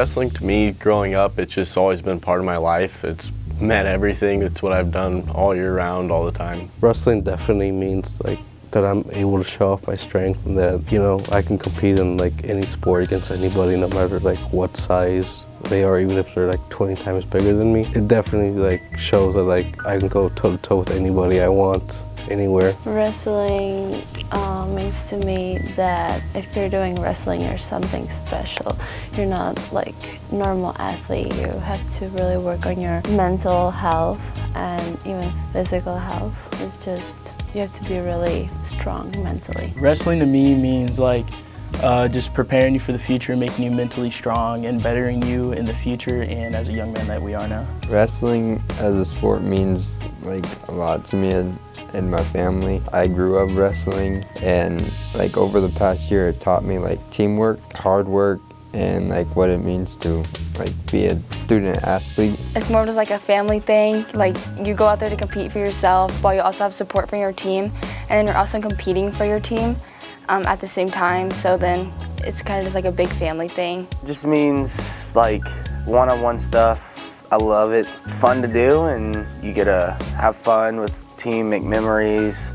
Wrestling to me, growing up, it's just always been part of my life. It's meant everything. It's what I've done all year round, all the time. Wrestling definitely means like that I'm able to show off my strength and that, you know, I can compete in like any sport against anybody, no matter like what size they are, even if they're like 20 times bigger than me. It definitely like shows that like I can go toe to toe with anybody I want, anywhere. Wrestling means to me that if you're doing wrestling, you're something special. You're not like normal athlete. You have to really work on your mental health and even physical health. It's just, you have to be really strong mentally. Wrestling to me means like just preparing you for the future, making you mentally strong and bettering you in the future and as a young man that we are now. Wrestling as a sport means like a lot to me and my family. I grew up wrestling, and like over the past year it taught me like teamwork, hard work, and like what it means to like be a student athlete. It's more just like a family thing. Like you go out there to compete for yourself, but you also have support from your team, and then you're also competing for your team at the same time. So then it's kind of just like a big family thing. It just means like one-on-one stuff. I love it. It's fun to do, and you get to have fun with the team, make memories,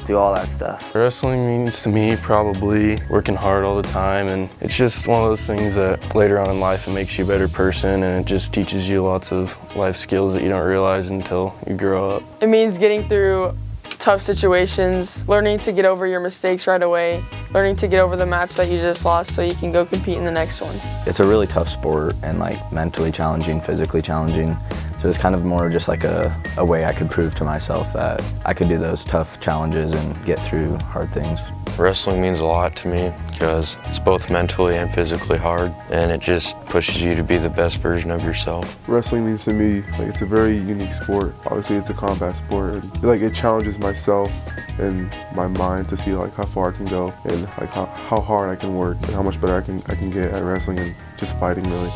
do all that stuff. Wrestling means to me probably working hard all the time, and it's just one of those things that later on in life it makes you a better person, and it just teaches you lots of life skills that you don't realize until you grow up. It means getting through tough situations, learning to get over your mistakes right away, learning to get over the match that you just lost so you can go compete in the next one. It's a really tough sport and like mentally challenging, physically challenging. So it's kind of more just like a way I could prove to myself that I could do those tough challenges and get through hard things. Wrestling means a lot to me because it's both mentally and physically hard, and it just pushes you to be the best version of yourself. Wrestling means to me, like, it's a very unique sport. Obviously it's a combat sport, and like it challenges myself and my mind to see like how far I can go and like how hard I can work and how much better I can get at wrestling and just fighting really.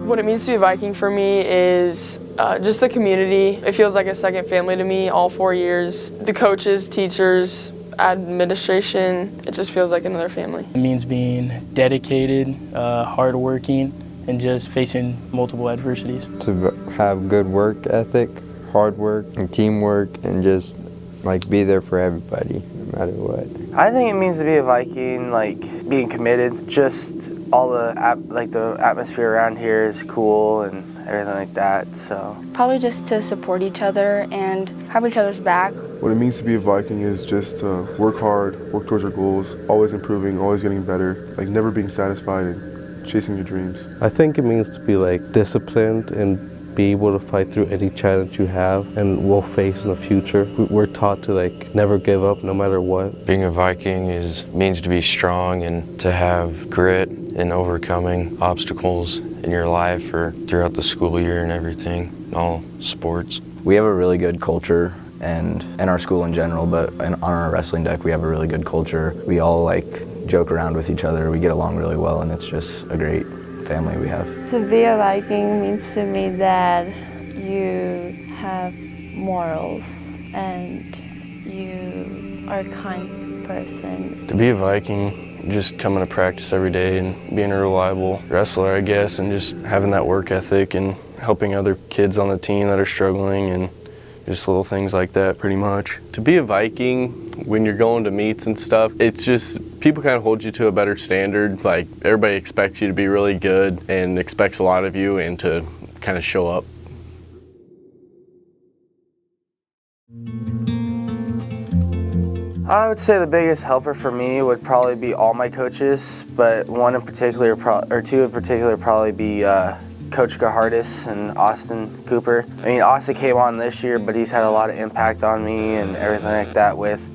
What it means to be a Viking for me is just the community. It feels like a second family to me all 4 years. The coaches, teachers, administration, it just feels like another family. It means being dedicated, hardworking, and just facing multiple adversities. To have good work ethic, hard work, and teamwork, and just like be there for everybody, no matter what. I think it means to be a Viking, like being committed. Just all the atmosphere around here is cool and everything like that. So Probably just to support each other and have each other's back. What it means to be a Viking is just to work hard, work towards our goals, always improving, always getting better, like never being satisfied and chasing your dreams. I think it means to be like disciplined and be able to fight through any challenge you have and will face in the future. We're taught to like never give up no matter what. Being a Viking means to be strong and to have grit in overcoming obstacles in your life or throughout the school year and everything, in all sports. We have a really good culture, and in our school in general, but on our wrestling deck we have a really good culture. We all like joke around with each other, we get along really well, and it's just a great family we have. To be a Viking means to me that you have morals and you are a kind person. To be a Viking, just coming to practice every day and being a reliable wrestler, I guess, and just having that work ethic and helping other kids on the team that are struggling and just little things like that, pretty much. To be a Viking, when you're going to meets and stuff, it's just, people kind of hold you to a better standard. Like, everybody expects you to be really good and expects a lot of you and to kind of show up. I would say the biggest helper for me would probably be all my coaches, but one in particular, or two in particular, probably be Coach Gahardis and Austin Cooper. I mean, Austin came on this year, but he's had a lot of impact on me and everything like that with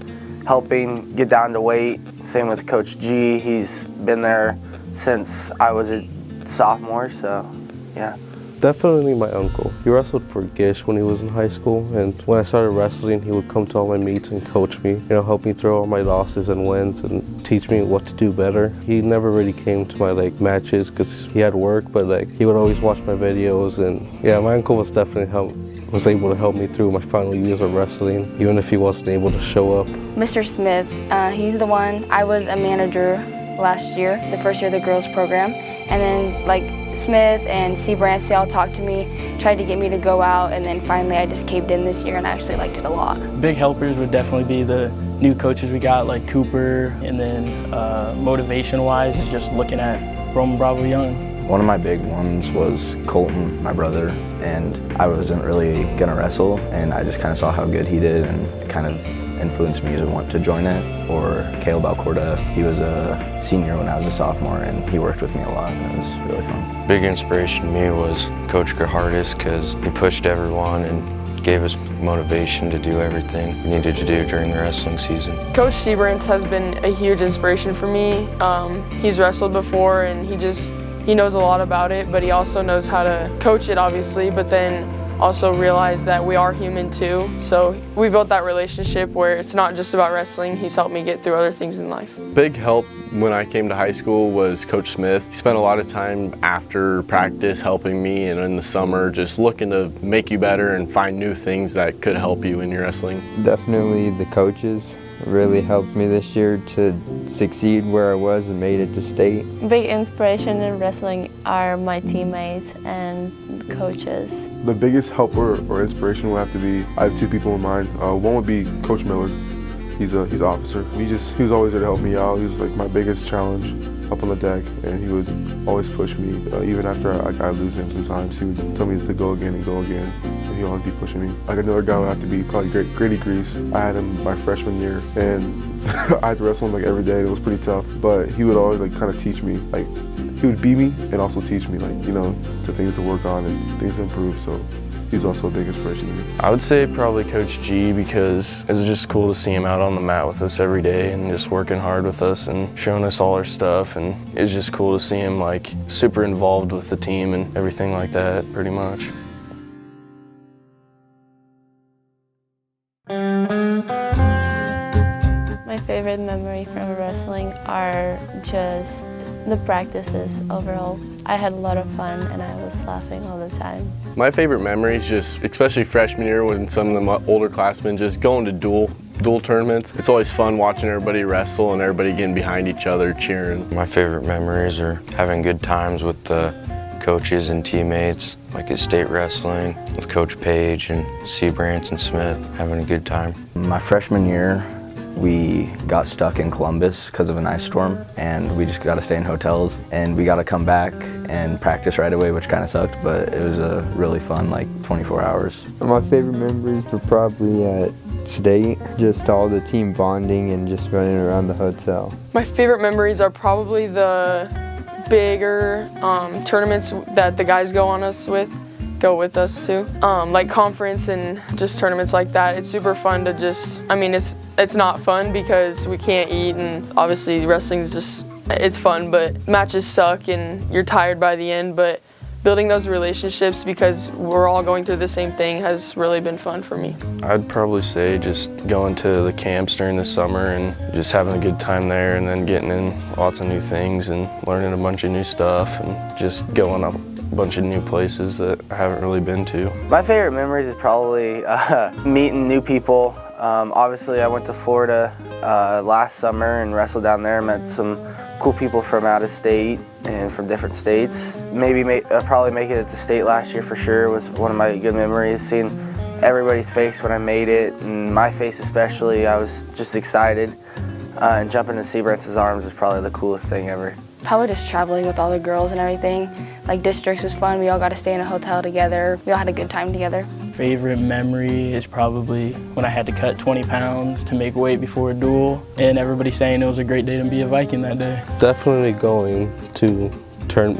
helping get down to weight. Same with Coach G. He's been there since I was a sophomore, so yeah. Definitely my uncle. He wrestled for Gish when he was in high school, and when I started wrestling, he would come to all my meets and coach me, help me through all my losses and wins and teach me what to do better. He never really came to my matches because he had work, but he would always watch my videos, and yeah, my uncle was definitely was able to help me through my final years of wrestling, even if he wasn't able to show up. Mr. Smith, he's the one. I was a manager last year, the first year of the girls program, and then like Smith and Seabrance, they all talked to me, tried to get me to go out, and then finally I just caved in this year and I actually liked it a lot. Big helpers would definitely be the new coaches we got, like Cooper, and then motivation-wise is just looking at Roman Bravo Young. One of my big ones was Colton, my brother, and I wasn't really gonna wrestle, and I just kind of saw how good he did and kind of influenced me to want to join it. Or Caleb Alcorta, he was a senior when I was a sophomore, and he worked with me a lot, and it was really fun. Big inspiration to me was Coach Gahardis because he pushed everyone and gave us motivation to do everything we needed to do during the wrestling season. Coach Seabrance has been a huge inspiration for me. He's wrestled before and he knows a lot about it, but he also knows how to coach it, obviously, but then also realize that we are human too. So we built that relationship where it's not just about wrestling. He's helped me get through other things in life. Big help when I came to high school was Coach Smith. He spent a lot of time after practice helping me, and in the summer just looking to make you better and find new things that could help you in your wrestling. Definitely the coaches really helped me this year to succeed where I was and made it to state. Big inspiration in wrestling are my teammates and coaches. The biggest helper or inspiration will have to be, I have two people in mind. One would be Coach Miller. He's an officer. He was always there to help me out. He was like my biggest challenge up on the deck, and he would always push me. Even after I lose him sometimes, he would tell me to go again and go again. And he'd always be pushing me. Like another guy would have to be probably Grady Grease. I had him my freshman year, and I had to wrestle him like every day. It was pretty tough, but he would always like kind of teach me. Like he would beat me and also teach me, like, you know, the things to work on and things to improve. So he's also a big inspiration to me. I would say probably Coach G, because it was just cool to see him out on the mat with us every day and just working hard with us and showing us all our stuff, and it was just cool to see him like super involved with the team and everything like that, pretty much. My favorite memory from wrestling are just the practices overall. I had a lot of fun and I was laughing all the time. My favorite memories, just especially freshman year when some of the older classmen just going to dual tournaments. It's always fun watching everybody wrestle and everybody getting behind each other cheering. My favorite memories are having good times with the coaches and teammates, like at state wrestling with Coach Page and Seabrance and Smith, having a good time. My freshman year, we got stuck in Columbus because of an ice storm, and we just got to stay in hotels, and we got to come back and practice right away, which kind of sucked, but it was a really fun, like 24 hours. My favorite memories were probably at state, just all the team bonding and just running around the hotel. My favorite memories are probably the bigger tournaments that the guys go with us to, like conference and just tournaments like that. It's super fun to just, I mean, it's not fun because we can't eat, and obviously wrestling's just, it's fun, but matches suck and you're tired by the end, but building those relationships because we're all going through the same thing has really been fun for me. I'd probably say just going to the camps during the summer and just having a good time there, and then getting in lots of new things and learning a bunch of new stuff and just going up a bunch of new places that I haven't really been to. My favorite memories is probably meeting new people. Obviously I went to Florida last summer and wrestled down there, met some cool people from out of state and from different states. Probably making it to state last year for sure was one of my good memories, seeing everybody's face when I made it, and my face especially. I was just excited, and jumping in Seabrance's arms was probably the coolest thing ever. Probably just traveling with all the girls and everything. Like districts was fun. We all got to stay in a hotel together. We all had a good time together. Favorite memory is probably when I had to cut 20 pounds to make weight before a duel, and everybody saying it was a great day to be a Viking that day. Definitely going to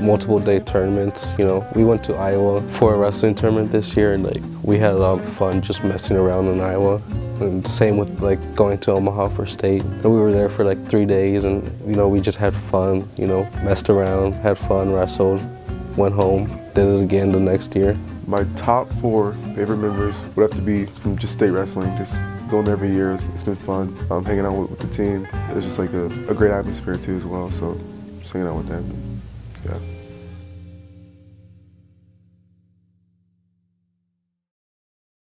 multiple day tournaments. You know, we went to Iowa for a wrestling tournament this year, and like we had a lot of fun just messing around in Iowa. And same with like going to Omaha for state. And we were there for like 3 days, and you know, we just had fun, you know, messed around, had fun, wrestled, went home, did it again the next year. My top 4 favorite memories would have to be from just state wrestling. Just going there every year, it's been fun. Hanging out with the team. It's just like a great atmosphere too as well, so just hanging out with them. Yeah.